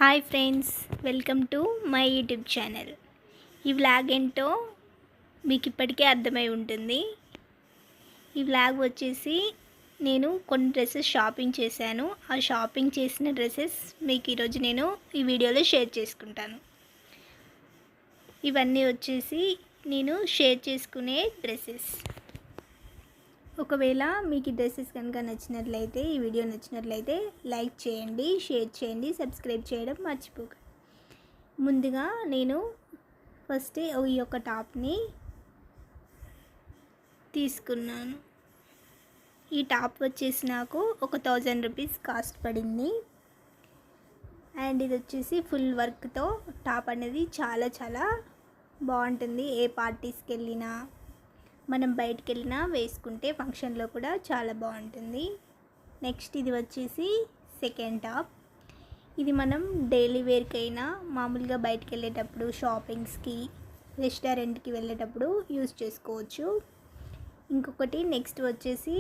Hi friends, welcome to my YouTube channel. ఈ vlog ఏంటో మీకు ఇప్పటికే అర్థమై ఉంటుంది. ఈ వ్లాగ్ వచ్చేసి నేను కొన్ని డ్రెస్సెస్ షాపింగ్ చేశాను. ఆ షాపింగ్ చేసిన డ్రెస్సెస్ మీకు ఈరోజు నేను ఈ వీడియోలో షేర్ చేసుకుంటాను. ఇవన్నీ వచ్చేసి నేను షేర్ చేసుకునే డ్రెస్సెస్. ఒకవేళ మీకు ఈ డ్రెస్సెస్ కనుక నచ్చినట్లయితే, ఈ వీడియో నచ్చినట్లయితే లైక్ చేయండి, షేర్ చేయండి, సబ్స్క్రైబ్ చేయడం మర్చిపోకండి. ముందుగా నేను ఫస్ట్ ఈ యొక్క టాప్ని తీసుకున్నాను. ఈ టాప్ వచ్చేసి నాకు ఒక 1000 రూపీస్ కాస్ట్ పడింది. అండ్ ఇది వచ్చేసి ఫుల్ వర్క్తో టాప్ అనేది చాలా బాగుంటుంది. ఏ పార్టీస్కి వెళ్ళినా, మనం బయటికి వెళ్ళినా వేసుకుంటే ఫంక్షన్లో కూడా చాలా బాగుంటుంది. నెక్స్ట్ ఇది వచ్చేసి సెకండ్ టాప్. ఇది మనం డైలీ వేర్కైనా, మామూలుగా బయటికి వెళ్ళేటప్పుడు, షాపింగ్స్కి, రెస్టారెంట్కి వెళ్ళేటప్పుడు యూజ్ చేసుకోవచ్చు. ఇంకొకటి నెక్స్ట్ వచ్చేసి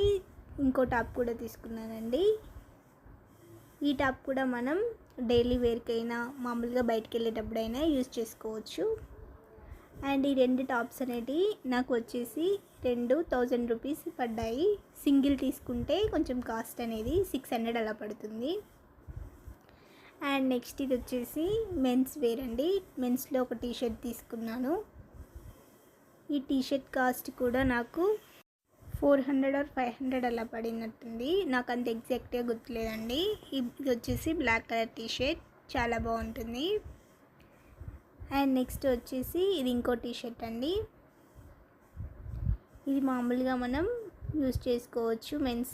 ఇంకో టాప్ కూడా తీసుకున్నానండి. ఈ టాప్ కూడా మనం డైలీ వేర్కైనా, మామూలుగా బయటికి వెళ్ళేటప్పుడైనా యూజ్ చేసుకోవచ్చు. అండ్ ఈ రెండు టాప్స్ అనేటివి నాకు వచ్చేసి 1000 రూపీస్ పడ్డాయి. సింగిల్ తీసుకుంటే కొంచెం కాస్ట్ అనేది 600 అలా పడుతుంది. అండ్ నెక్స్ట్ ఇది వచ్చేసి మెన్స్ వేర్ అండి. మెన్స్లో ఒక టీషర్ట్ తీసుకున్నాను. ఈ టీషర్ట్ కాస్ట్ కూడా నాకు 400 or 500 అలా పడినట్టుంది. నాకు అంత ఎగ్జాక్ట్గా గుర్తులేదండి. ఇది వచ్చేసి బ్లాక్ కలర్ టీషర్ట్, చాలా బాగుంటుంది. అండ్ నెక్స్ట్ వచ్చేసి ఇది ఇంకో టీషర్ట్ అండి. ఇది మామూలుగా మనం యూజ్ చేసుకోవచ్చు మెన్స్.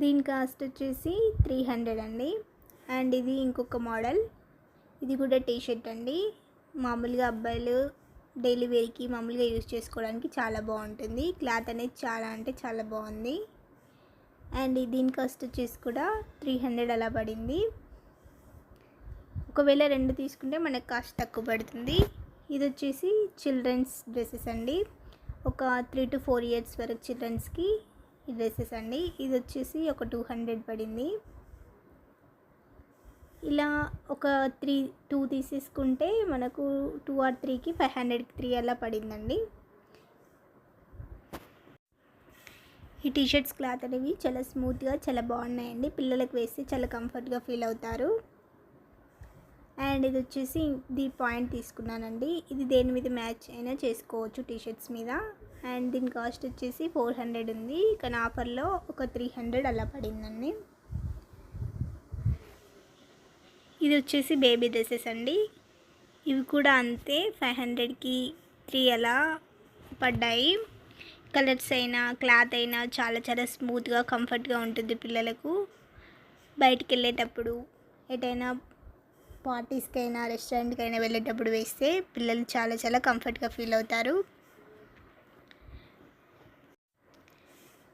దీని కాస్ట్ వచ్చేసి 300 అండి. అండ్ ఇది ఇంకొక మోడల్. ఇది కూడా టీషర్ట్ అండి. మామూలుగా అబ్బాయిలు డైలీ వేర్కి మామూలుగా యూజ్ చేసుకోవడానికి చాలా బాగుంటుంది. క్లాత్ అనేది చాలా బాగుంది. అండ్ దీని కాస్ట్ వచ్చేసి కూడా 300 అలా పడింది. ఒకవేళ రెండు తీసుకుంటే మనకు కాస్ట్ తక్కువ పడుతుంది. ఇది వచ్చేసి చిల్డ్రన్స్ డ్రెస్సెస్ అండి. ఒక 3 to 4 years వరకు చిల్డ్రన్స్కి ఈ డ్రెస్సెస్ అండి. ఇది వచ్చేసి ఒక 200 పడింది. ఇలా ఒక 2 తీసేసుకుంటే మనకు 2 or 3కి 500కి 3 అలా పడిందండి. ఈ టీషర్ట్స్ క్లాత్ అనేవి చాలా స్మూత్గా, చాలా బాగున్నాయండి. పిల్లలకు వేస్తే చాలా కంఫర్ట్గా ఫీల్ అవుతారు. అండ్ ఇది వచ్చేసి ది పాయింట్ తీసుకున్నానండి. ఇది దేని మీద మ్యాచ్ అయినా చేసుకోవచ్చు టీషర్ట్స్ మీద. అండ్ దీని కాస్ట్ వచ్చేసి 400 ఉంది, కానీ ఆఫర్లో ఒక 300 అలా పడిందండి. ఇది వచ్చేసి బేబీ డ్రెస్సెస్ అండి. ఇవి కూడా అంతే 500కి 3 అలా పడ్డాయి. కలర్స్ అయినా, క్లాత్ అయినా చాలా స్మూత్గా, కంఫర్ట్గా ఉంటుంది పిల్లలకు. బయటికి వెళ్ళేటప్పుడు, ఎటైనా పార్టీస్కి అయినా, రెస్టారెంట్కి అయినా వెళ్ళేటప్పుడు వేస్తే పిల్లలు చాలా కంఫర్ట్గా ఫీల్ అవుతారు.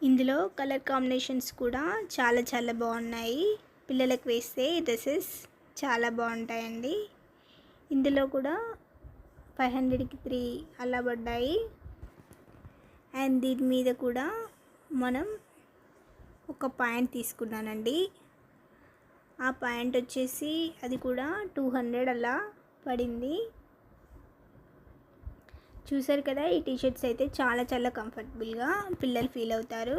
ఇందులో కలర్ కాంబినేషన్స్ కూడా చాలా బాగున్నాయి. పిల్లలకు వేస్తే డ్రెస్సెస్ చాలా బాగుంటాయండి. ఇందులో కూడా 500కి 3 అలా పడ్డాయి. అండ్ దీని మీద కూడా మనం ఒక పాయింట్ తీసుకున్నానండి. ఆ పాయింట్ వచ్చేసి అది కూడా 200 అలా పడింది. చూసారు కదా, ఈ టీషర్ట్స్ అయితే చాలా కంఫర్టబుల్గా పిల్లలు ఫీల్ అవుతారు.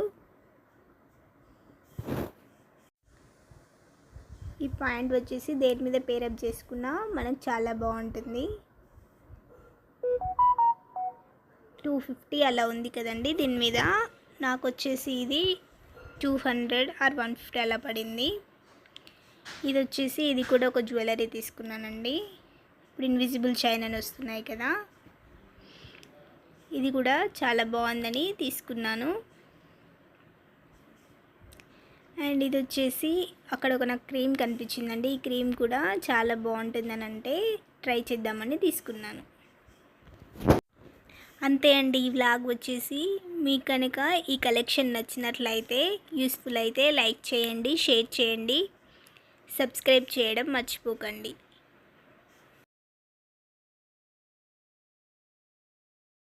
ఈ పాయింట్ వచ్చేసి దేని మీద పేరప్ చేసుకున్నా మనకు చాలా బాగుంటుంది. 250 అలా ఉంది కదండి దీని మీద. నాకు వచ్చేసి ఇది 200 or 150 అలా పడింది. ఇది వచ్చేసి ఇది కూడా ఒక జ్యువెలరీ తీసుకున్నానండి. ఇప్పుడు ఇన్విజిబుల్ చైన్ అని వస్తున్నాయి కదా, ఇది కూడా చాలా బాగుందని తీసుకున్నాను. అండ్ ఇది వచ్చేసి అక్కడ ఒక నాకు క్రీమ్ కనిపించిందండి. ఈ క్రీమ్ కూడా చాలా బాగుంటుందని అంటే ట్రై చేద్దామని తీసుకున్నాను. అంతే అండి. ఈ వ్లాగ్ వచ్చేసి మీకు కనుక ఈ కలెక్షన్ నచ్చినట్లయితే, యూస్ఫుల్ అయితే లైక్ చేయండి, షేర్ చేయండి, సబ్స్క్రైబ్ చేయడం మర్చిపోకండి.